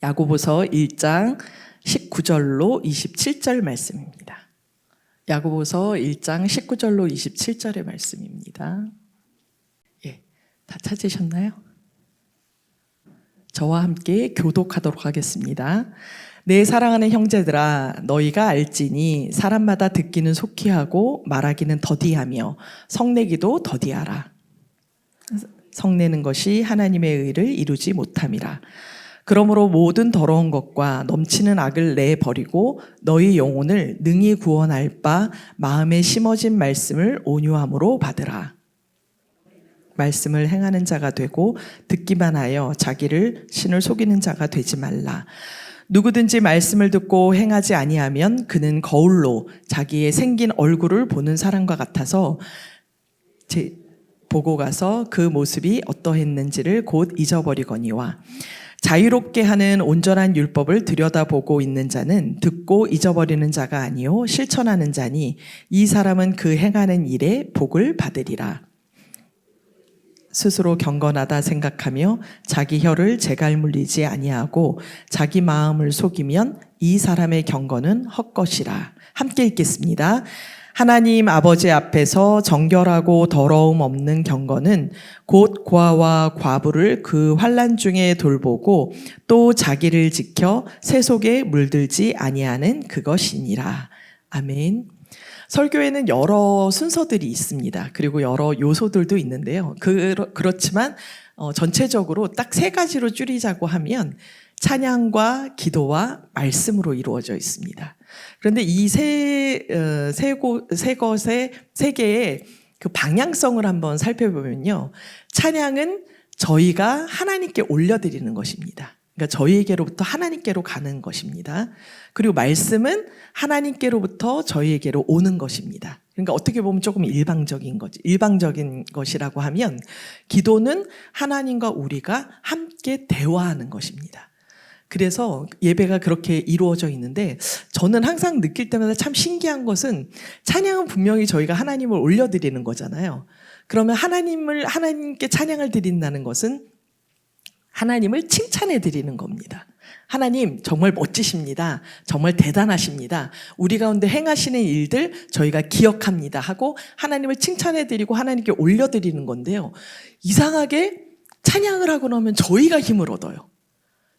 야고보서 1장 19절로 27절 말씀입니다. 야고보서 1장 19절로 27절의 말씀입니다. 다 찾으셨나요? 저와 함께 교독하도록 하겠습니다. 내 사랑하는 형제들아, 너희가 알지니 사람마다 듣기는 속히 하고 말하기는 더디하며 성내기도 더디하라. 성내는 것이 하나님의 의를 이루지 못함이라. 그러므로 모든 더러운 것과 넘치는 악을 내버리고 너희 영혼을 능히 구원할 바 마음에 심어진 말씀을 온유함으로 받으라. 말씀을 행하는 자가 되고 듣기만 하여 자기를 신을 속이는 자가 되지 말라. 누구든지 말씀을 듣고 행하지 아니하면 그는 거울로 자기의 생긴 얼굴을 보는 사람과 같아서 보고 가서 그 모습이 어떠했는지를 곧 잊어버리거니와 자유롭게 하는 온전한 율법을 들여다보고 있는 자는 듣고 잊어버리는 자가 아니요 실천하는 자니 이 사람은 그 행하는 일에 복을 받으리라. 스스로 경건하다 생각하며 자기 혀를 제갈 물리지 아니하고 자기 마음을 속이면 이 사람의 경건은 헛것이라. 함께 읽겠습니다. 하나님 아버지 앞에서 정결하고 더러움 없는 경건은 곧 고아와 과부를 그 환난 중에 돌보고 또 자기를 지켜 새 속에 물들지 아니하는 그것이니라. 아멘. 설교에는 여러 순서들이 있습니다. 그리고 여러 요소들도 있는데요. 그렇지만 전체적으로 딱 세 가지로 줄이자고 하면 찬양과 기도와 말씀으로 이루어져 있습니다. 그런데 이 세 개의 그 방향성을 한번 살펴보면요. 찬양은 저희가 하나님께 올려드리는 것입니다. 그러니까 저희에게로부터 하나님께로 가는 것입니다. 그리고 말씀은 하나님께로부터 저희에게로 오는 것입니다. 그러니까 어떻게 보면 조금 일방적인 것이라고 하면 기도는 하나님과 우리가 함께 대화하는 것입니다. 그래서 예배가 그렇게 이루어져 있는데 저는 항상 느낄 때마다 참 신기한 것은 찬양은 분명히 저희가 하나님을 올려드리는 거잖아요. 그러면 하나님께 찬양을 드린다는 것은 하나님을 칭찬해 드리는 겁니다. 하나님 정말 멋지십니다. 정말 대단하십니다. 우리 가운데 행하시는 일들 저희가 기억합니다 하고 하나님을 칭찬해 드리고 하나님께 올려드리는 건데요. 이상하게 찬양을 하고 나면 저희가 힘을 얻어요.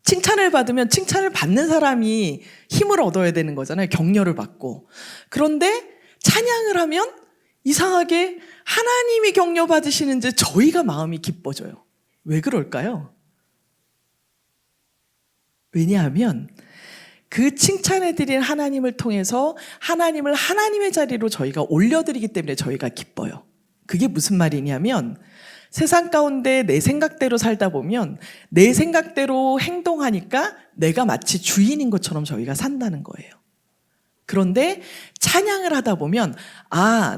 칭찬을 받으면 칭찬을 받는 사람이 힘을 얻어야 되는 거잖아요. 격려를 받고. 그런데 찬양을 하면 이상하게 하나님이 격려 받으시는지 저희가 마음이 기뻐져요. 왜 그럴까요? 왜냐하면 그 칭찬해드린 하나님을 통해서 하나님을 하나님의 자리로 저희가 올려드리기 때문에 저희가 기뻐요. 그게 무슨 말이냐면 세상 가운데 내 생각대로 살다 보면 내 생각대로 행동하니까 내가 마치 주인인 것처럼 저희가 산다는 거예요. 그런데 찬양을 하다 보면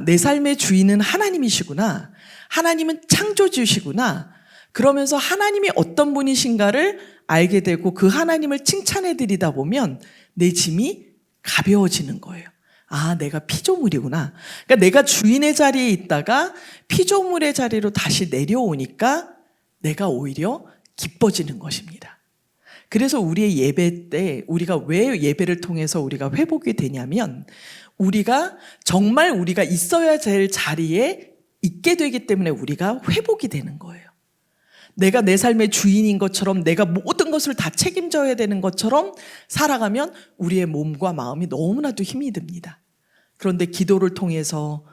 내 삶의 주인은 하나님이시구나. 하나님은 창조주시구나. 그러면서 하나님이 어떤 분이신가를 알게 되고 그 하나님을 칭찬해 드리다 보면 내 짐이 가벼워지는 거예요. 내가 피조물이구나. 그러니까 내가 주인의 자리에 있다가 피조물의 자리로 다시 내려오니까 내가 오히려 기뻐지는 것입니다. 그래서 우리의 예배 때 우리가 왜 예배를 통해서 우리가 회복이 되냐면 우리가 정말 우리가 있어야 될 자리에 있게 되기 때문에 우리가 회복이 되는 거예요. 내가 내 삶의 주인인 것처럼 내가 모든 것을 다 책임져야 되는 것처럼 살아가면 우리의 몸과 마음이 너무나도 힘이 듭니다. 그런데 기도를 통해서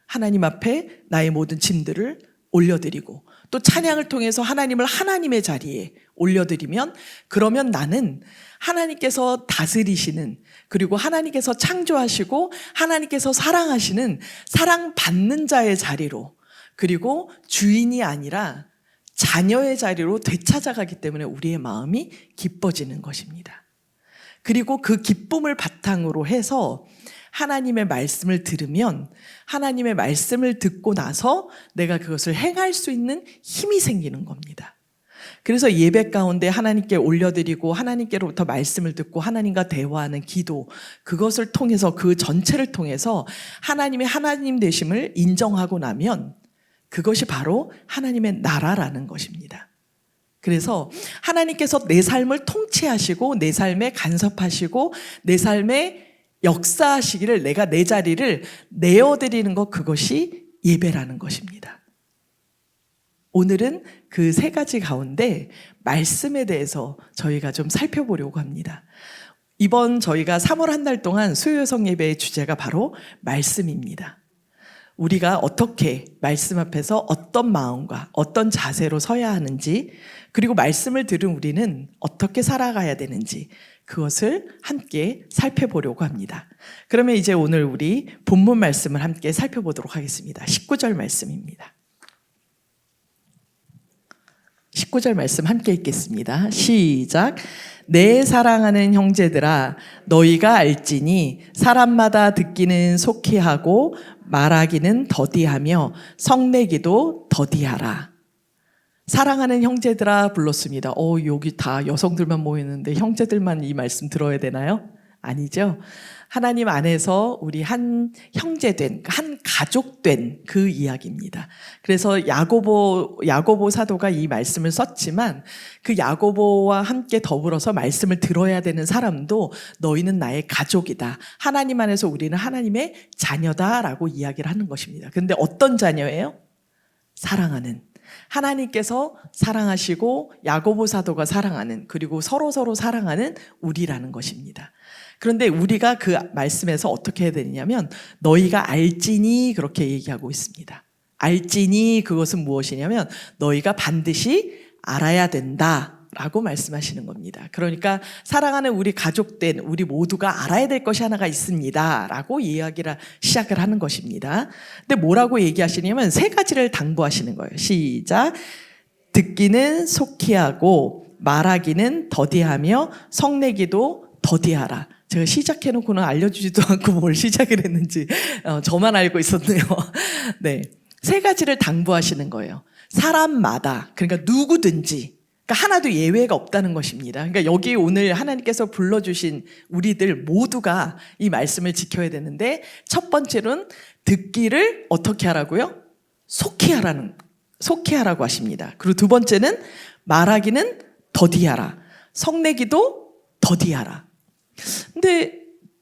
하나님 앞에 나의 모든 짐들을 올려드리고 또 찬양을 통해서 하나님을 하나님의 자리에 올려드리면 그러면 나는 하나님께서 다스리시는 그리고 하나님께서 창조하시고 하나님께서 사랑하시는 사랑받는 자의 자리로 그리고 주인이 아니라 자녀의 자리로 되찾아가기 때문에 우리의 마음이 기뻐지는 것입니다. 그리고 그 기쁨을 바탕으로 해서 하나님의 말씀을 들으면 하나님의 말씀을 듣고 나서 내가 그것을 행할 수 있는 힘이 생기는 겁니다. 그래서 예배 가운데 하나님께 올려드리고 하나님께로부터 말씀을 듣고 하나님과 대화하는 기도 그것을 통해서 그 전체를 통해서 하나님의 하나님 되심을 인정하고 나면 그것이 바로 하나님의 나라라는 것입니다. 그래서 하나님께서 내 삶을 통치하시고 내 삶에 간섭하시고 내 삶에 역사하시기를 내가 내 자리를 내어드리는 것, 그것이 예배라는 것입니다. 오늘은 그 세 가지 가운데 말씀에 대해서 저희가 좀 살펴보려고 합니다. 이번 저희가 3월 한 달 동안 수요여성 예배의 주제가 바로 말씀입니다. 우리가 어떻게 말씀 앞에서 어떤 마음과 어떤 자세로 서야 하는지, 그리고 말씀을 들은 우리는 어떻게 살아가야 되는지, 그것을 함께 살펴보려고 합니다. 그러면 이제 오늘 우리 본문 말씀을 함께 살펴보도록 하겠습니다. 19절 말씀입니다. 19절 말씀 함께 읽겠습니다. 시작. 내 사랑하는 형제들아, 너희가 알지니 사람마다 듣기는 속히 하고 말하기는 더디하며 성내기도 더디하라. 사랑하는 형제들아 불렀습니다. 여기 다 여성들만 모이는데 형제들만 이 말씀 들어야 되나요? 아니죠. 하나님 안에서 우리 한 형제된, 한 가족된 그 이야기입니다. 그래서 야고보 사도가 이 말씀을 썼지만 그 야고보와 함께 더불어서 말씀을 들어야 되는 사람도 너희는 나의 가족이다. 하나님 안에서 우리는 하나님의 자녀다라고 이야기를 하는 것입니다. 그런데 어떤 자녀예요? 사랑하는. 하나님께서 사랑하시고 야고보 사도가 사랑하는, 그리고 서로 사랑하는 우리라는 것입니다. 그런데 우리가 그 말씀에서 어떻게 해야 되냐면 너희가 알지니 그렇게 얘기하고 있습니다. 알지니 그것은 무엇이냐면 너희가 반드시 알아야 된다라고 말씀하시는 겁니다. 그러니까 사랑하는 우리 가족된 우리 모두가 알아야 될 것이 하나가 있습니다라고 이야기를 시작을 하는 것입니다. 근데 뭐라고 얘기하시냐면 세 가지를 당부하시는 거예요. 시작. 듣기는 속히 하고 말하기는 더디하며 성내기도 더디하라. 제가 시작해놓고는 알려주지도 않고 뭘 시작을 했는지 저만 알고 있었네요. 네, 세 가지를 당부하시는 거예요. 사람마다, 그러니까 누구든지, 그러니까 하나도 예외가 없다는 것입니다. 그러니까 여기 오늘 하나님께서 불러주신 우리들 모두가 이 말씀을 지켜야 되는데, 첫 번째로는 듣기를 어떻게 하라고요? 속히 하라고 하십니다. 그리고 두 번째는 말하기는 더디하라. 성내기도 더디하라. 근데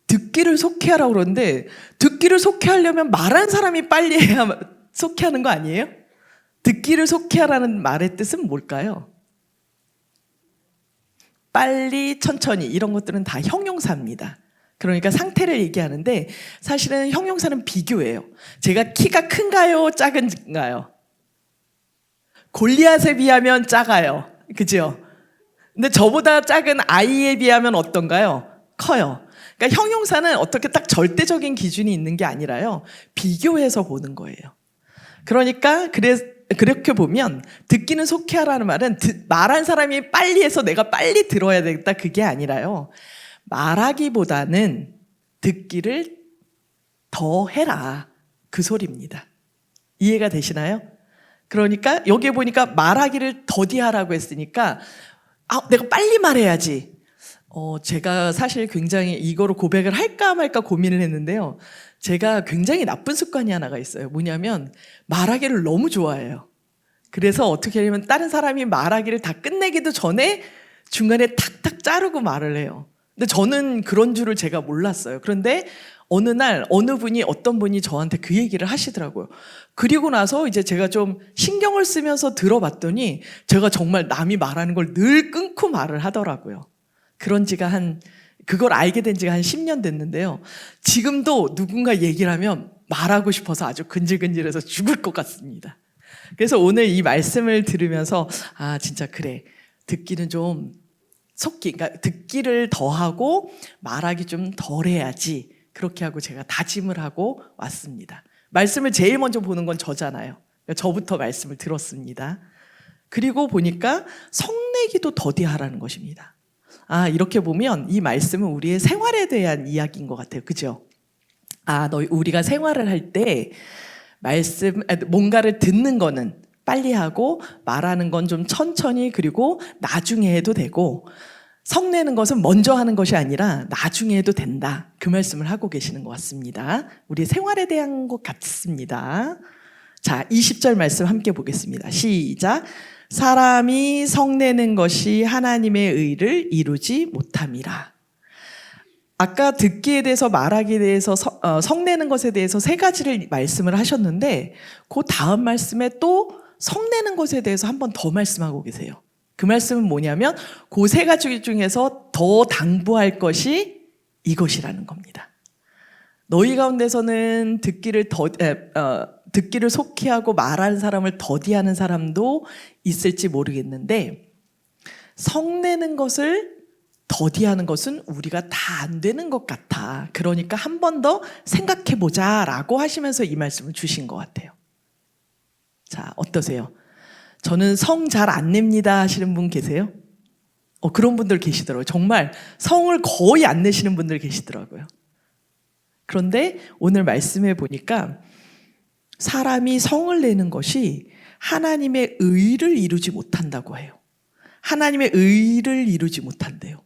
듣기를 속히 하라고 그러는데, 듣기를 속히 하려면 말한 사람이 빨리 해야 속히 하는 거 아니에요? 듣기를 속히 하라는 말의 뜻은 뭘까요? 빨리, 천천히, 이런 것들은 다 형용사입니다. 그러니까 상태를 얘기하는데 사실은 형용사는 비교예요. 제가 키가 큰가요? 작은가요? 골리앗에 비하면 작아요. 그죠? 근데 저보다 작은 아이에 비하면 어떤가요? 커요. 그러니까 형용사는 어떻게 딱 절대적인 기준이 있는 게 아니라요. 비교해서 보는 거예요. 그러니까 그렇게 보면 듣기는 속히 하라는 말은 말한 사람이 빨리 해서 내가 빨리 들어야 되겠다, 그게 아니라요. 말하기보다는 듣기를 더 해라, 그 소리입니다. 이해가 되시나요? 그러니까 여기에 보니까 말하기를 더디하라고 했으니까 내가 빨리 말해야지. 제가 사실 굉장히 이거로 고백을 할까 말까 고민을 했는데요. 제가 굉장히 나쁜 습관이 하나가 있어요. 뭐냐면 말하기를 너무 좋아해요. 그래서 어떻게 하냐면 다른 사람이 말하기를 다 끝내기도 전에 중간에 탁탁 자르고 말을 해요. 근데 저는 그런 줄을 제가 몰랐어요. 그런데 어느 날 어떤 분이 저한테 그 얘기를 하시더라고요. 그리고 나서 이제 제가 좀 신경을 쓰면서 들어봤더니 제가 정말 남이 말하는 걸 늘 끊고 말을 하더라고요. 그걸 알게 된 지가 한 10년 됐는데요. 지금도 누군가 얘기를 하면 말하고 싶어서 아주 근질근질해서 죽을 것 같습니다. 그래서 오늘 이 말씀을 들으면서 진짜 그래. 듣기는 좀 그러니까 듣기를 더 하고 말하기 좀 덜 해야지. 그렇게 하고 제가 다짐을 하고 왔습니다. 말씀을 제일 먼저 보는 건 저잖아요. 저부터 말씀을 들었습니다. 그리고 보니까 성내기도 더디하라는 것입니다. 이렇게 보면 이 말씀은 우리의 생활에 대한 이야기인 것 같아요. 그죠? 우리가 생활을 할 때 뭔가를 듣는 거는 빨리 하고 말하는 건 좀 천천히, 그리고 나중에 해도 되고, 성내는 것은 먼저 하는 것이 아니라 나중에 해도 된다. 그 말씀을 하고 계시는 것 같습니다. 우리 생활에 대한 것 같습니다. 자, 20절 말씀 함께 보겠습니다. 시작. 사람이 성내는 것이 하나님의 의를 이루지 못함이라. 아까 듣기에 대해서 말하기에 대해서 성내는 것에 대해서 세 가지를 말씀을 하셨는데 그 다음 말씀에 또 성내는 것에 대해서 한 번 더 말씀하고 계세요. 그 말씀은 뭐냐면 그 세 가지 중에서 더 당부할 것이 이것이라는 겁니다. 너희 가운데서는 듣기를 속히하고 말하는 사람을 더디하는 사람도 있을지 모르겠는데 성내는 것을 더디하는 것은 우리가 다 안 되는 것 같아. 그러니까 한 번 더 생각해 보자라고 하시면서 이 말씀을 주신 것 같아요. 자, 어떠세요? 저는 성 잘 안 냅니다 하시는 분 계세요? 그런 분들 계시더라고요. 정말 성을 거의 안 내시는 분들 계시더라고요. 그런데 오늘 말씀해 보니까 사람이 성을 내는 것이 하나님의 의를 이루지 못한다고 해요. 하나님의 의를 이루지 못한대요.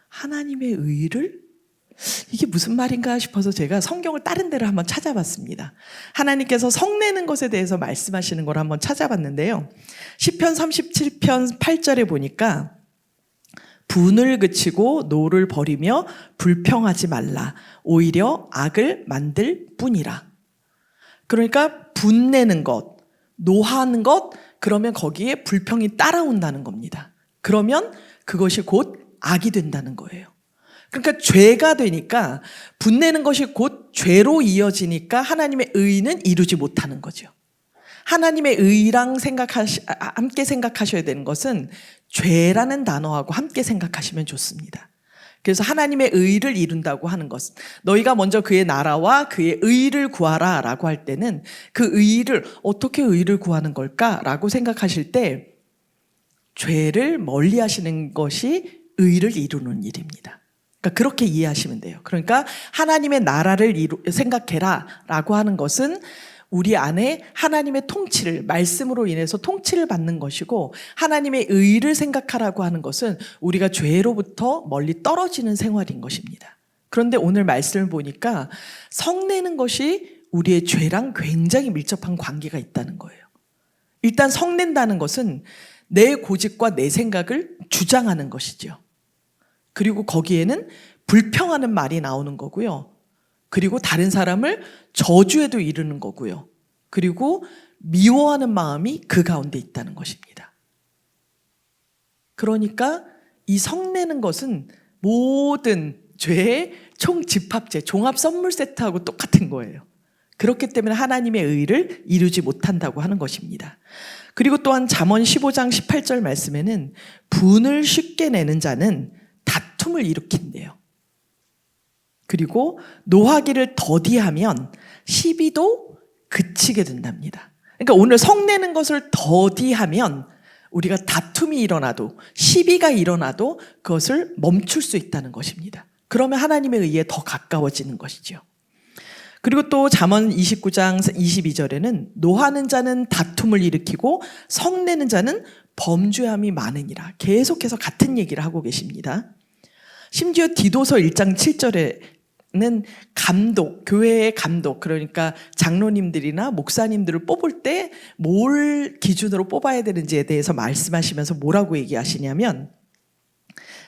하나님의 의를? 이게 무슨 말인가 싶어서 제가 성경을 다른 데로 한번 찾아봤습니다. 하나님께서 성내는 것에 대해서 말씀하시는 걸 한번 찾아봤는데요. 시편 37편 8절에 보니까 분을 그치고 노를 버리며 불평하지 말라. 오히려 악을 만들 뿐이라. 그러니까 분내는 것, 노하는 것, 그러면 거기에 불평이 따라온다는 겁니다. 그러면 그것이 곧 악이 된다는 거예요. 그러니까 죄가 되니까 분내는 것이 곧 죄로 이어지니까 하나님의 의는 이루지 못하는 거죠. 하나님의 의랑 함께 생각하셔야 되는 것은 죄라는 단어하고 함께 생각하시면 좋습니다. 그래서 하나님의 의를 이룬다고 하는 것은 너희가 먼저 그의 나라와 그의 의를 구하라 라고 할 때는 그 의를 어떻게 의를 구하는 걸까 라고 생각하실 때 죄를 멀리 하시는 것이 의를 이루는 일입니다. 그러니까 그렇게 이해하시면 돼요. 그러니까 하나님의 나라를 생각해라 라고 하는 것은 우리 안에 하나님의 통치를, 말씀으로 인해서 통치를 받는 것이고 하나님의 의를 생각하라고 하는 것은 우리가 죄로부터 멀리 떨어지는 생활인 것입니다. 그런데 오늘 말씀을 보니까 성내는 것이 우리의 죄랑 굉장히 밀접한 관계가 있다는 거예요. 일단 성낸다는 것은 내 고집과 내 생각을 주장하는 것이죠. 그리고 거기에는 불평하는 말이 나오는 거고요. 그리고 다른 사람을 저주에도 이르는 거고요. 그리고 미워하는 마음이 그 가운데 있다는 것입니다. 그러니까 이 성내는 것은 모든 죄의 총집합제, 종합 선물 세트하고 똑같은 거예요. 그렇기 때문에 하나님의 의를 이루지 못한다고 하는 것입니다. 그리고 또한 잠언 15장 18절 말씀에는 분을 쉽게 내는 자는 다툼을 일으킨대요. 그리고 노하기를 더디하면 시비도 그치게 된답니다. 그러니까 오늘 성내는 것을 더디하면 우리가 다툼이 일어나도 시비가 일어나도 그것을 멈출 수 있다는 것입니다. 그러면 하나님의 의에 더 가까워지는 것이죠. 그리고 또 잠언 29장 22절에는 노하는 자는 다툼을 일으키고 성내는 자는 범죄함이 많으니라. 계속해서 같은 얘기를 하고 계십니다. 심지어 디도서 1장 7절에는 감독, 교회의 감독, 그러니까 장로님들이나 목사님들을 뽑을 때 뭘 기준으로 뽑아야 되는지에 대해서 말씀하시면서 뭐라고 얘기하시냐면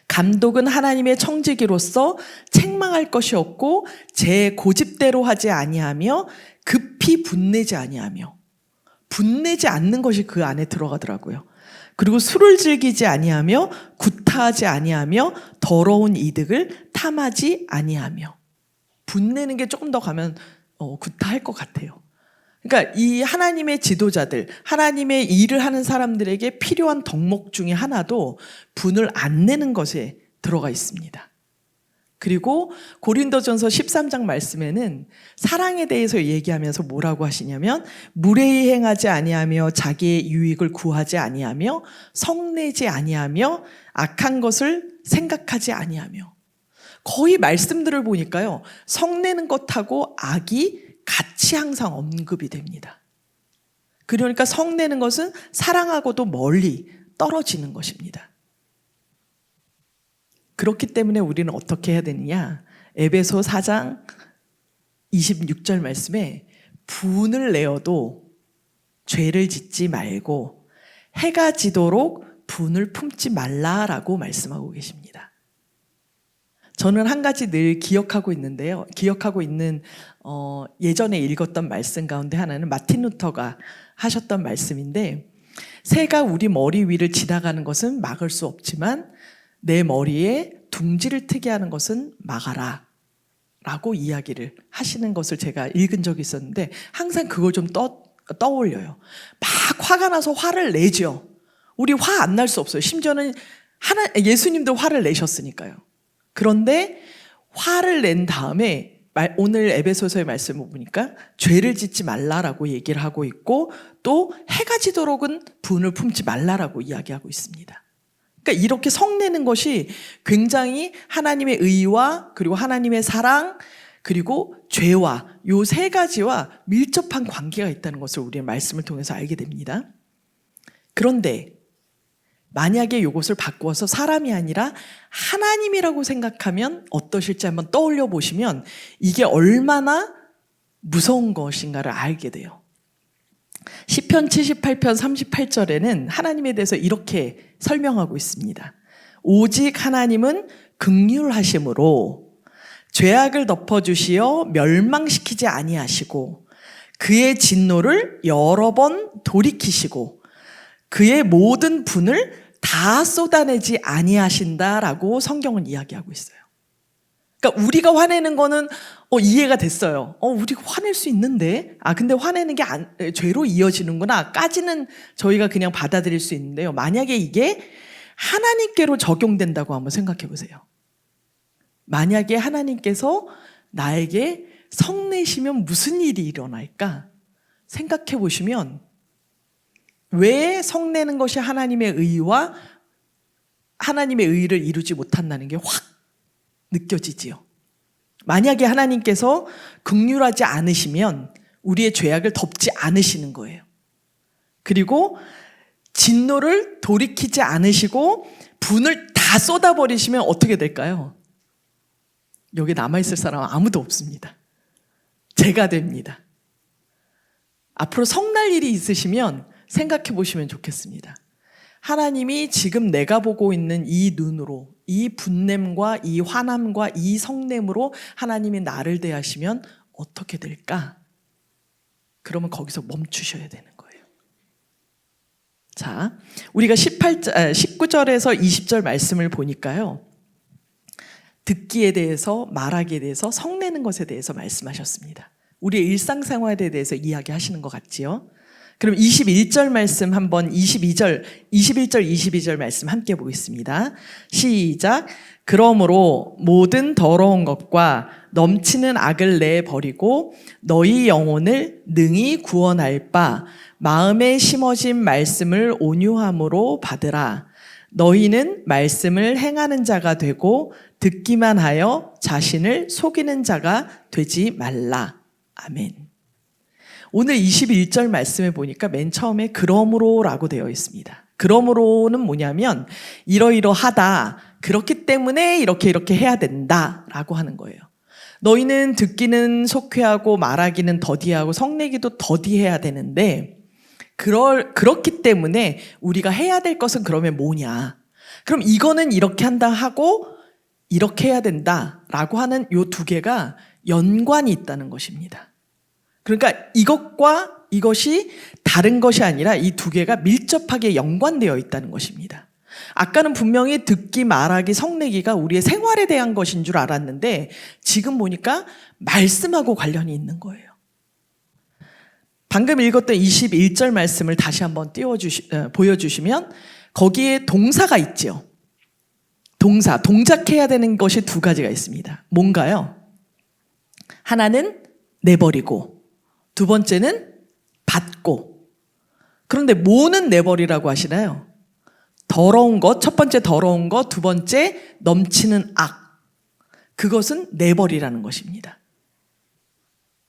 감독은 하나님의 청지기로서 책망할 것이 없고 제 고집대로 하지 아니하며 급히 분내지 아니하며 분내지 않는 것이 그 안에 들어가더라고요. 그리고 술을 즐기지 아니하며 구타하지 아니하며 더러운 이득을 탐하지 아니하며 분내는 게 조금 더 가면 구타할 것 같아요. 그러니까 이 하나님의 지도자들, 하나님의 일을 하는 사람들에게 필요한 덕목 중에 하나도 분을 안 내는 것에 들어가 있습니다. 그리고 고린도전서 13장 말씀에는 사랑에 대해서 얘기하면서 뭐라고 하시냐면 무례히 행하지 아니하며 자기의 유익을 구하지 아니하며 성내지 아니하며 악한 것을 생각하지 아니하며 거의 말씀들을 보니까요. 성내는 것하고 악이 같이 항상 언급이 됩니다. 그러니까 성내는 것은 사랑하고도 멀리 떨어지는 것입니다. 그렇기 때문에 우리는 어떻게 해야 되느냐? 에베소 4장 26절 말씀에 분을 내어도 죄를 짓지 말고 해가 지도록 분을 품지 말라라고 말씀하고 계십니다. 저는 한 가지 늘 기억하고 있는데요. 기억하고 있는 예전에 읽었던 말씀 가운데 하나는 마틴 루터가 하셨던 말씀인데, 새가 우리 머리 위를 지나가는 것은 막을 수 없지만 내 머리에 둥지를 트게 하는 것은 막아라 라고 이야기를 하시는 것을 제가 읽은 적이 있었는데, 항상 그걸 좀 떠올려요. 막 화가 나서 화를 내죠. 우리 화 안 날 수 없어요. 심지어는 예수님도 화를 내셨으니까요. 그런데 화를 낸 다음에 오늘 에베소서의 말씀을 보니까 죄를 짓지 말라라고 얘기를 하고 있고, 또 해가 지도록은 분을 품지 말라라고 이야기하고 있습니다. 그러니까 이렇게 성내는 것이 굉장히 하나님의 의와 그리고 하나님의 사랑 그리고 죄와 요 세 가지와 밀접한 관계가 있다는 것을 우리의 말씀을 통해서 알게 됩니다. 그런데 만약에 이것을 바꾸어서 사람이 아니라 하나님이라고 생각하면 어떠실지 한번 떠올려 보시면 이게 얼마나 무서운 것인가를 알게 돼요. 시편 78편 38절에는 하나님에 대해서 이렇게 설명하고 있습니다. 오직 하나님은 긍휼하심으로 죄악을 덮어주시어 멸망시키지 아니하시고 그의 진노를 여러 번 돌이키시고 그의 모든 분을 다 쏟아내지 아니하신다라고 성경은 이야기하고 있어요. 그러니까 우리가 화내는 거는 이해가 됐어요. 우리가 화낼 수 있는데, 근데 화내는 게 죄로 이어지는구나 까지는 저희가 그냥 받아들일 수 있는데요. 만약에 이게 하나님께로 적용된다고 한번 생각해 보세요. 만약에 하나님께서 나에게 성내시면 무슨 일이 일어날까 생각해 보시면, 왜 성내는 것이 하나님의 의와 하나님의 의를 이루지 못한다는 게 확 느껴지지요. 만약에 하나님께서 긍휼하지 않으시면 우리의 죄악을 덮지 않으시는 거예요. 그리고 진노를 돌이키지 않으시고 분을 다 쏟아버리시면 어떻게 될까요? 여기 남아있을 사람은 아무도 없습니다. 제가 됩니다. 앞으로 성날 일이 있으시면 생각해 보시면 좋겠습니다. 하나님이 지금 내가 보고 있는 이 눈으로, 이 분냄과 이 화남과 이 성냄으로 하나님이 나를 대하시면 어떻게 될까? 그러면 거기서 멈추셔야 되는 거예요. 자, 우리가 19절에서 20절 말씀을 보니까요, 듣기에 대해서, 말하기에 대해서, 성내는 것에 대해서 말씀하셨습니다. 우리의 일상생활에 대해서 이야기하시는 것 같지요? 그럼 21절 말씀 한번 21절, 22절 말씀 함께 보겠습니다. 시작. 그러므로 모든 더러운 것과 넘치는 악을 내버리고 너희 영혼을 능히 구원할 바 마음에 심어진 말씀을 온유함으로 받으라. 너희는 말씀을 행하는 자가 되고 듣기만 하여 자신을 속이는 자가 되지 말라. 아멘. 오늘 21절 말씀에 보니까 맨 처음에 그러므로라고 되어 있습니다. 그러므로는 뭐냐면 이러이러하다, 그렇기 때문에 이렇게 해야 된다라고 하는 거예요. 너희는 듣기는 속회하고 말하기는 더디하고 성내기도 더디해야 되는데 그렇기 때문에 우리가 해야 될 것은 그러면 뭐냐? 그럼 이거는 이렇게 한다 하고 이렇게 해야 된다라고 하는 요 두 개가 연관이 있다는 것입니다. 그러니까 이것과 이것이 다른 것이 아니라 이 두 개가 밀접하게 연관되어 있다는 것입니다. 아까는 분명히 듣기, 말하기, 성내기가 우리의 생활에 대한 것인 줄 알았는데 지금 보니까 말씀하고 관련이 있는 거예요. 방금 읽었던 21절 말씀을 다시 한번 보여주시면 거기에 동사가 있죠. 동작해야 되는 것이 두 가지가 있습니다. 뭔가요? 하나는 내버리고 두 번째는 받고. 그런데 뭐는 내버리라고 하시나요? 더러운 것, 첫 번째 더러운 것, 두 번째 넘치는 악. 그것은 내버리라는 것입니다.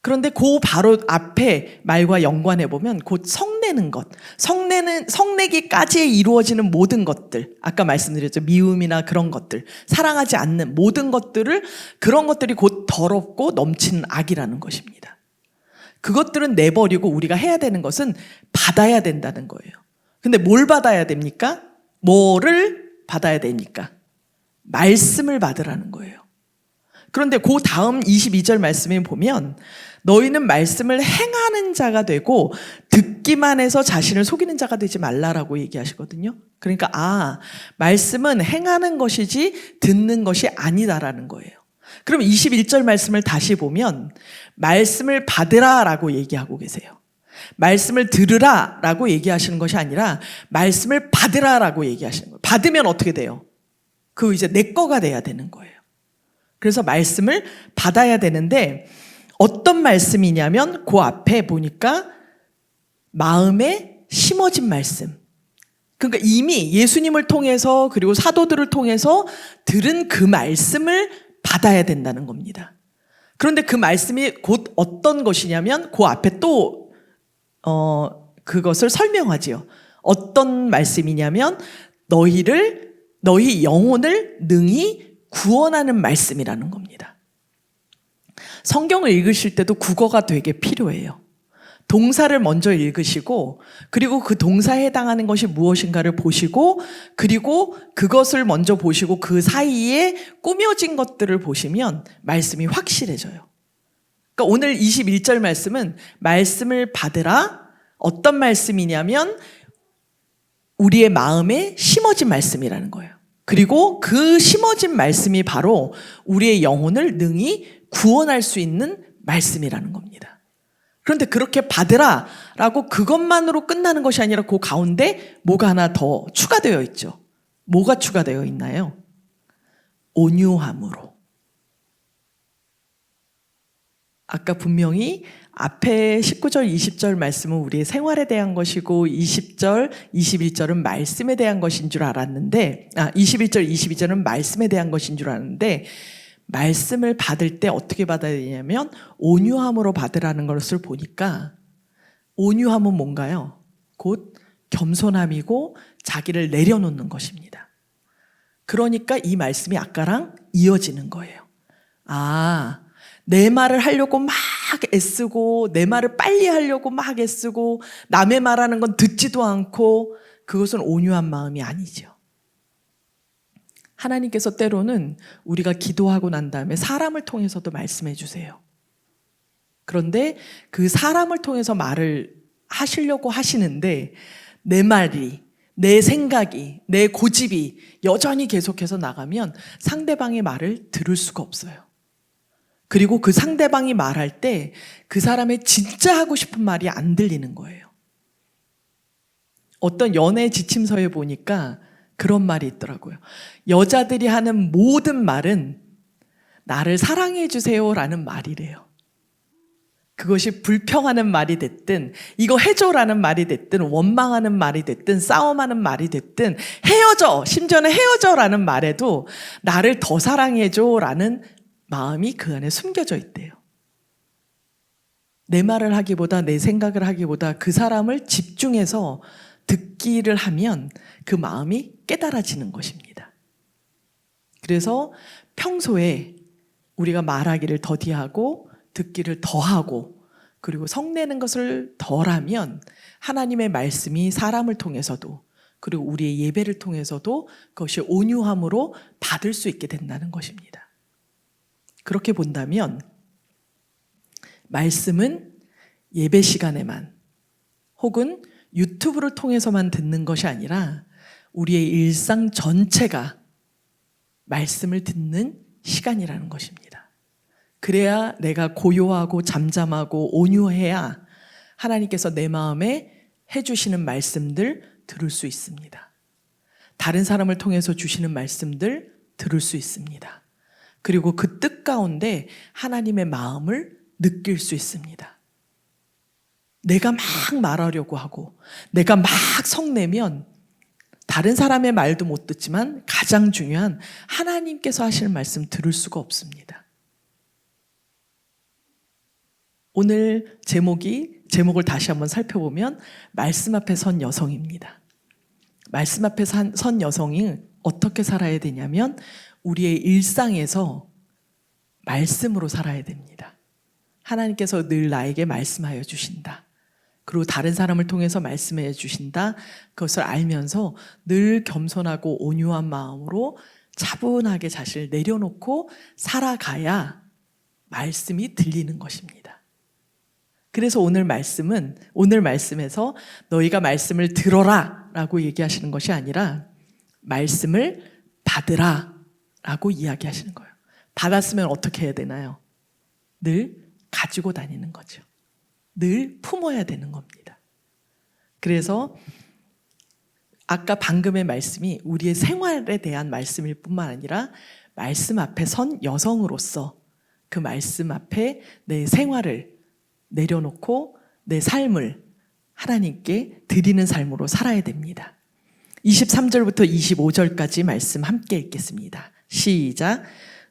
그런데 그 바로 앞에 말과 연관해 보면 곧 성내는 것, 성내기까지 이루어지는 모든 것들, 아까 말씀드렸죠. 미움이나 그런 것들, 사랑하지 않는 모든 것들을, 그런 것들이 곧 더럽고 넘치는 악이라는 것입니다. 그것들은 내버리고 우리가 해야 되는 것은 받아야 된다는 거예요. 근데 뭘 받아야 됩니까? 뭐를 받아야 됩니까? 말씀을 받으라는 거예요. 그런데 그 다음 22절 말씀에 보면 너희는 말씀을 행하는 자가 되고 듣기만 해서 자신을 속이는 자가 되지 말라라고 얘기하시거든요. 그러니까 말씀은 행하는 것이지 듣는 것이 아니다라는 거예요. 그럼 21절 말씀을 다시 보면 말씀을 받으라라고 얘기하고 계세요. 말씀을 들으라라고 얘기하시는 것이 아니라 말씀을 받으라라고 얘기하시는 거예요. 받으면 어떻게 돼요? 그 이제 내 거가 돼야 되는 거예요. 그래서 말씀을 받아야 되는데 어떤 말씀이냐면 그 앞에 보니까 마음에 심어진 말씀. 그러니까 이미 예수님을 통해서 그리고 사도들을 통해서 들은 그 말씀을 받아야 된다는 겁니다. 그런데 그 말씀이 곧 어떤 것이냐면 그 앞에 또 그것을 설명하지요. 어떤 말씀이냐면 너희 영혼을 능히 구원하는 말씀이라는 겁니다. 성경을 읽으실 때도 국어가 되게 필요해요. 동사를 먼저 읽으시고 그리고 그 동사에 해당하는 것이 무엇인가를 보시고 그리고 그것을 먼저 보시고 그 사이에 꾸며진 것들을 보시면 말씀이 확실해져요. 그러니까 오늘 21절 말씀은 말씀을 받으라. 어떤 말씀이냐면 우리의 마음에 심어진 말씀이라는 거예요. 그리고 그 심어진 말씀이 바로 우리의 영혼을 능히 구원할 수 있는 말씀이라는 겁니다. 그런데 그렇게 받으라라고 그것만으로 끝나는 것이 아니라 그 가운데 뭐가 하나 더 추가되어 있죠. 뭐가 추가되어 있나요? 온유함으로. 아까 분명히 앞에 19절, 20절 말씀은 우리의 생활에 대한 것이고 20절, 21절은 말씀에 대한 것인 줄 알았는데 21절, 22절은 말씀에 대한 것인 줄 알았는데 말씀을 받을 때 어떻게 받아야 되냐면 온유함으로 받으라는 것을 보니까 온유함은 뭔가요? 곧 겸손함이고 자기를 내려놓는 것입니다. 그러니까 이 말씀이 아까랑 이어지는 거예요. 내 말을 하려고 막 애쓰고 내 말을 빨리 하려고 막 애쓰고 남의 말하는 건 듣지도 않고 그것은 온유한 마음이 아니죠. 하나님께서 때로는 우리가 기도하고 난 다음에 사람을 통해서도 말씀해 주세요. 그런데 그 사람을 통해서 말을 하시려고 하시는데 내 말이, 내 생각이, 내 고집이 여전히 계속해서 나가면 상대방의 말을 들을 수가 없어요. 그리고 그 상대방이 말할 때 그 사람의 진짜 하고 싶은 말이 안 들리는 거예요. 어떤 연애 지침서에 보니까 그런 말이 있더라고요. 여자들이 하는 모든 말은 나를 사랑해 주세요라는 말이래요. 그것이 불평하는 말이 됐든 이거 해줘라는 말이 됐든 원망하는 말이 됐든 싸움하는 말이 됐든 헤어져, 심지어는 헤어져라는 말에도 나를 더 사랑해줘라는 마음이 그 안에 숨겨져 있대요. 내 말을 하기보다 내 생각을 하기보다 그 사람을 집중해서 듣기를 하면 그 마음이 깨달아지는 것입니다. 그래서 평소에 우리가 말하기를 더디하고 듣기를 더하고 그리고 성내는 것을 덜하면 하나님의 말씀이 사람을 통해서도 그리고 우리의 예배를 통해서도 그것이 온유함으로 받을 수 있게 된다는 것입니다. 그렇게 본다면 말씀은 예배 시간에만 혹은 유튜브를 통해서만 듣는 것이 아니라 우리의 일상 전체가 말씀을 듣는 시간이라는 것입니다. 그래야 내가 고요하고 잠잠하고 온유해야 하나님께서 내 마음에 해주시는 말씀들 들을 수 있습니다. 다른 사람을 통해서 주시는 말씀들 들을 수 있습니다. 그리고 그 뜻 가운데 하나님의 마음을 느낄 수 있습니다. 내가 막 말하려고 하고 내가 막 성내면 다른 사람의 말도 못 듣지만 가장 중요한 하나님께서 하시는 말씀 들을 수가 없습니다. 오늘 제목을 다시 한번 살펴보면 말씀 앞에 선 여성입니다. 말씀 앞에 선 여성이 어떻게 살아야 되냐면 우리의 일상에서 말씀으로 살아야 됩니다. 하나님께서 늘 나에게 말씀하여 주신다. 그리고 다른 사람을 통해서 말씀해 주신다. 그것을 알면서 늘 겸손하고 온유한 마음으로 차분하게 자신을 내려놓고 살아가야 말씀이 들리는 것입니다. 그래서 오늘 말씀에서 너희가 말씀을 들어라 라고 얘기하시는 것이 아니라 말씀을 받으라 라고 이야기하시는 거예요. 받았으면 어떻게 해야 되나요? 늘 가지고 다니는 거죠. 늘 품어야 되는 겁니다. 그래서 아까 방금의 말씀이 우리의 생활에 대한 말씀일 뿐만 아니라 말씀 앞에 선 여성으로서 그 말씀 앞에 내 생활을 내려놓고 내 삶을 하나님께 드리는 삶으로 살아야 됩니다. 23절부터 25절까지 말씀 함께 읽겠습니다. 시작.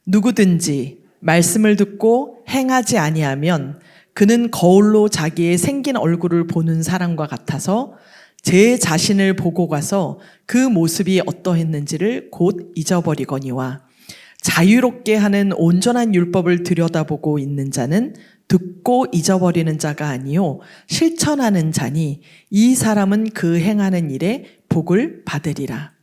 누구든지 말씀을 듣고 행하지 아니하면 그는 거울로 자기의 생긴 얼굴을 보는 사람과 같아서 제 자신을 보고 가서 그 모습이 어떠했는지를 곧 잊어버리거니와 자유롭게 하는 온전한 율법을 들여다보고 있는 자는 듣고 잊어버리는 자가 아니요 실천하는 자니 이 사람은 그 행하는 일에 복을 받으리라.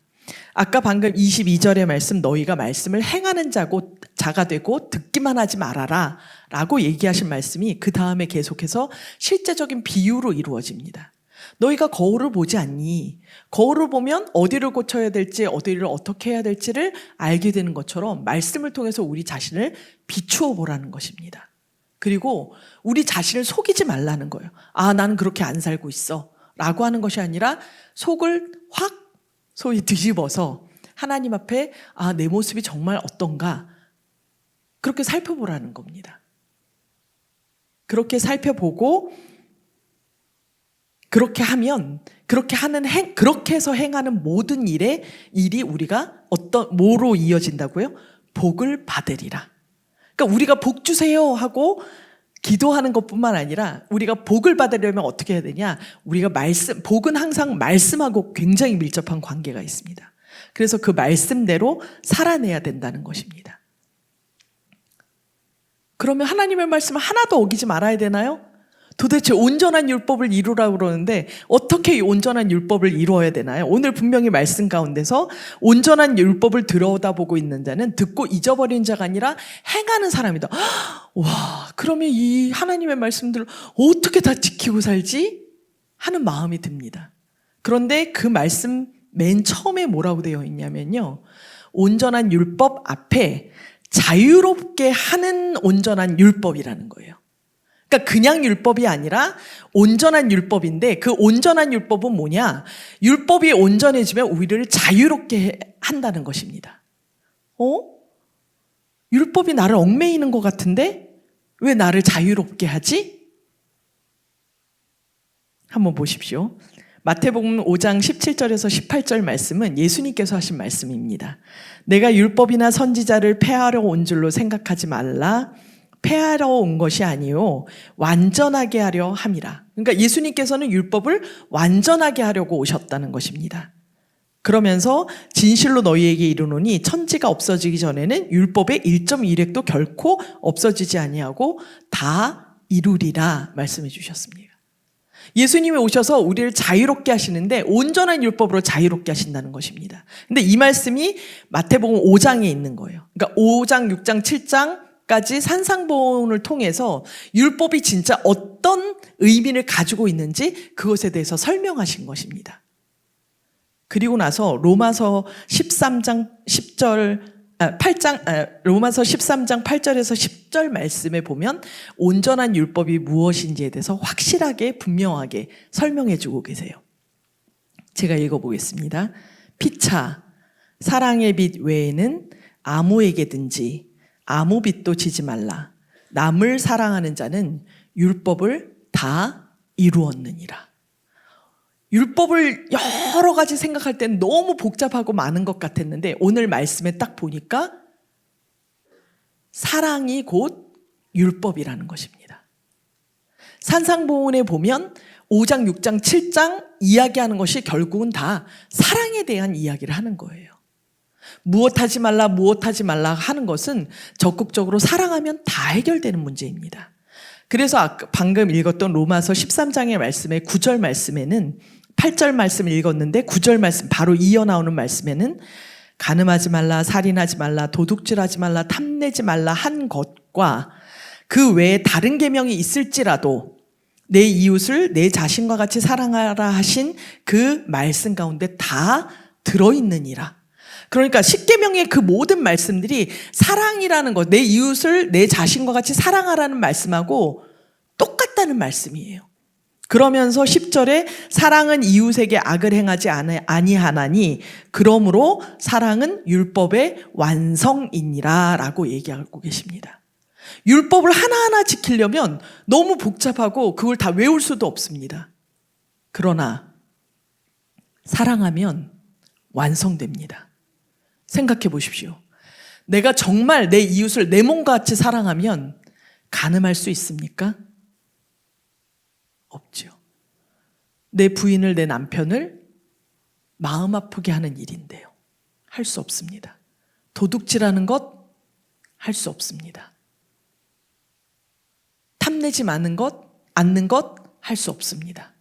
아까 방금 22절의 말씀, 너희가 말씀을 행하는 자가 되고 듣기만 하지 말아라 라고 얘기하신 말씀이 그 다음에 계속해서 실제적인 비유로 이루어집니다. 너희가 거울을 보지 않니? 거울을 보면 어디를 고쳐야 될지, 어디를 어떻게 해야 될지를 알게 되는 것처럼 말씀을 통해서 우리 자신을 비추어 보라는 것입니다. 그리고 우리 자신을 속이지 말라는 거예요. 아, 나는 그렇게 안 살고 있어 라고 하는 것이 아니라 속을 확 소위 뒤집어서 하나님 앞에 아, 내 모습이 정말 어떤가 그렇게 살펴보라는 겁니다. 그렇게 살펴보고 그렇게 하면 그렇게 해서 행하는 모든 일이 우리가 뭐로 이어진다고요? 복을 받으리라. 그러니까 우리가 복 주세요 하고 기도하는 것뿐만 아니라 우리가 복을 받으려면 어떻게 해야 되냐? 우리가 복은 항상 말씀하고 굉장히 밀접한 관계가 있습니다. 그래서 그 말씀대로 살아내야 된다는 것입니다. 그러면 하나님의 말씀을 하나도 어기지 말아야 되나요? 도대체 온전한 율법을 이루라고 그러는데 어떻게 이 온전한 율법을 이루어야 되나요? 오늘 분명히 말씀 가운데서 온전한 율법을 들여다보고 있는 자는 듣고 잊어버린 자가 아니라 행하는 사람이다. 와, 그러면 이 하나님의 말씀들을 어떻게 다 지키고 살지? 하는 마음이 듭니다. 그런데 그 말씀 맨 처음에 뭐라고 되어 있냐면요. 온전한 율법 앞에 자유롭게 하는 온전한 율법이라는 거예요. 그러니까 그냥 율법이 아니라 온전한 율법인데 그 온전한 율법은 뭐냐? 율법이 온전해지면 우리를 자유롭게 한다는 것입니다. 율법이 나를 얽매이는 것 같은데 왜 나를 자유롭게 하지? 한번 보십시오. 마태복음 5장 17절에서 18절 말씀은 예수님께서 하신 말씀입니다. 내가 율법이나 선지자를 폐하러 온 줄로 생각하지 말라. 폐하러 온 것이 아니요 완전하게 하려 함이라. 그러니까 예수님께서는 율법을 완전하게 하려고 오셨다는 것입니다. 그러면서 진실로 너희에게 이르노니 천지가 없어지기 전에는 율법의 1.1획도 결코 없어지지 아니하고 다 이루리라 말씀해 주셨습니다. 예수님이 오셔서 우리를 자유롭게 하시는데 온전한 율법으로 자유롭게 하신다는 것입니다. 근데 이 말씀이 마태복음 5장에 있는 거예요. 그러니까 5장, 6장, 7장 까지 산상보훈을 통해서 율법이 진짜 어떤 의미를 가지고 있는지 그것에 대해서 설명하신 것입니다. 그리고 나서 로마서 13장 8절에서 10절 말씀에 보면 온전한 율법이 무엇인지에 대해서 확실하게 분명하게 설명해 주고 계세요. 제가 읽어보겠습니다. 피차 사랑의 빛 외에는 아무에게든지 아무 빚도 지지 말라. 남을 사랑하는 자는 율법을 다 이루었느니라. 율법을 여러 가지 생각할 땐 너무 복잡하고 많은 것 같았는데 오늘 말씀에 딱 보니까 사랑이 곧 율법이라는 것입니다. 산상보훈에 보면 5장, 6장, 7장 이야기하는 것이 결국은 다 사랑에 대한 이야기를 하는 거예요. 무엇하지 말라 하는 것은 적극적으로 사랑하면 다 해결되는 문제입니다. 그래서 방금 읽었던 로마서 13장의 말씀의 9절 말씀에는 8절 말씀을 읽었는데 9절 말씀 바로 이어 나오는 말씀에는 간음하지 말라, 살인하지 말라, 도둑질하지 말라, 탐내지 말라 한 것과 그 외에 다른 계명이 있을지라도 내 이웃을 내 자신과 같이 사랑하라 하신 그 말씀 가운데 다 들어있느니라. 그러니까 십계명의 그 모든 말씀들이 사랑이라는 것, 내 이웃을 내 자신과 같이 사랑하라는 말씀하고 똑같다는 말씀이에요. 그러면서 10절에 사랑은 이웃에게 악을 행하지 아니하나니 그러므로 사랑은 율법의 완성이니라 라고 얘기하고 계십니다. 율법을 하나하나 지키려면 너무 복잡하고 그걸 다 외울 수도 없습니다. 그러나 사랑하면 완성됩니다. 생각해 보십시오. 내가 정말 내 이웃을 내 몸과 같이 사랑하면 간음할 수 있습니까? 없죠. 내 부인을, 내 남편을 마음 아프게 하는 일인데요. 할 수 없습니다. 도둑질하는 것 할 수 없습니다. 탐내지 않는 것 할 수 없습니다.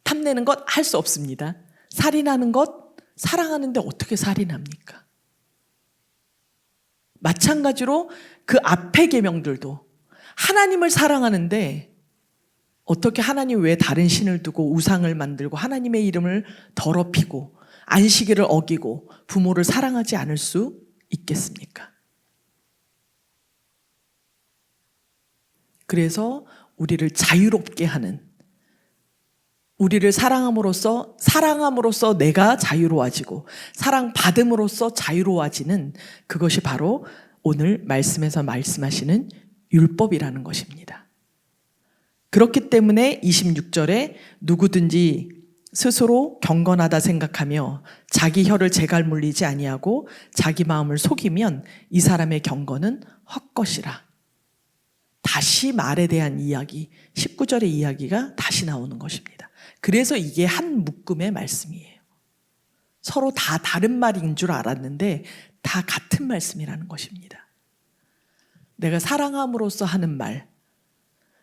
탐내는 것 할 수 없습니다. 살인하는 것 사랑하는데 어떻게 살인합니까? 마찬가지로 그 앞의 계명들도 하나님을 사랑하는데 어떻게 하나님 외에 다른 신을 두고 우상을 만들고 하나님의 이름을 더럽히고 안식일을 어기고 부모를 사랑하지 않을 수 있겠습니까? 그래서 우리를 자유롭게 하는, 우리를 사랑함으로써 내가 자유로워지고 사랑받음으로써 자유로워지는 그것이 바로 오늘 말씀에서 말씀하시는 율법이라는 것입니다. 그렇기 때문에 26절에 누구든지 스스로 경건하다 생각하며 자기 혀를 재갈 물리지 아니하고 자기 마음을 속이면 이 사람의 경건은 헛것이라. 다시 말에 대한 이야기, 19절의 이야기가 다시 나오는 것입니다. 그래서 이게 한 묶음의 말씀이에요. 서로 다 다른 말인 줄 알았는데 다 같은 말씀이라는 것입니다. 내가 사랑함으로써 하는 말,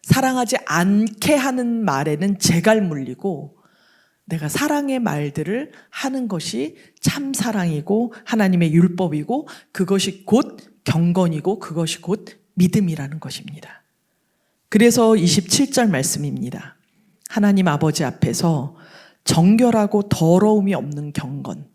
사랑하지 않게 하는 말에는 재갈 물리고 내가 사랑의 말들을 하는 것이 참 사랑이고 하나님의 율법이고 그것이 곧 경건이고 그것이 곧 믿음이라는 것입니다. 그래서 27절 말씀입니다. 하나님 아버지 앞에서 정결하고 더러움이 없는 경건,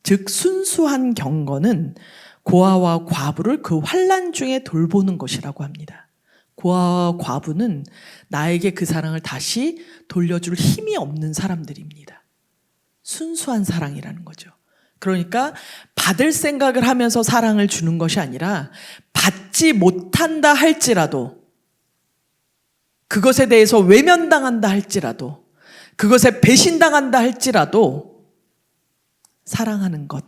즉 순수한 경건은 고아와 과부를 그 환난 중에 돌보는 것이라고 합니다. 고아와 과부는 나에게 그 사랑을 다시 돌려줄 힘이 없는 사람들입니다. 순수한 사랑이라는 거죠. 그러니까 받을 생각을 하면서 사랑을 주는 것이 아니라 받지 못한다 할지라도, 그것에 대해서 외면당한다 할지라도, 그것에 배신당한다 할지라도 사랑하는 것,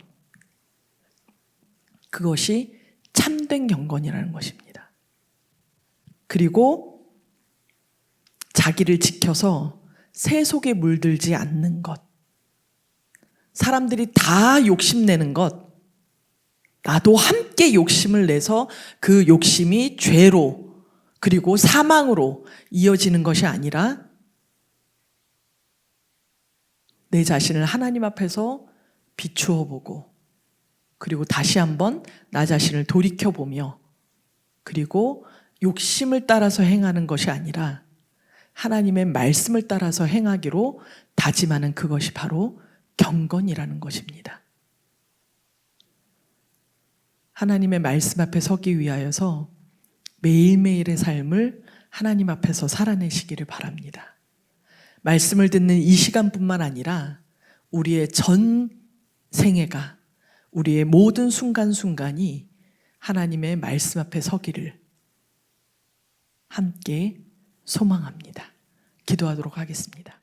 그것이 참된 경건이라는 것입니다. 그리고 자기를 지켜서 새 속에 물들지 않는 것, 사람들이 다 욕심내는 것, 나도 함께 욕심을 내서 그 욕심이 죄로 그리고 사망으로 이어지는 것이 아니라 내 자신을 하나님 앞에서 비추어 보고 그리고 다시 한번 나 자신을 돌이켜보며 그리고 욕심을 따라서 행하는 것이 아니라 하나님의 말씀을 따라서 행하기로 다짐하는 그것이 바로 경건이라는 것입니다. 하나님의 말씀 앞에 서기 위하여서 매일매일의 삶을 하나님 앞에서 살아내시기를 바랍니다. 말씀을 듣는 이 시간뿐만 아니라 우리의 전 생애가, 우리의 모든 순간순간이 하나님의 말씀 앞에 서기를 함께 소망합니다. 기도하도록 하겠습니다.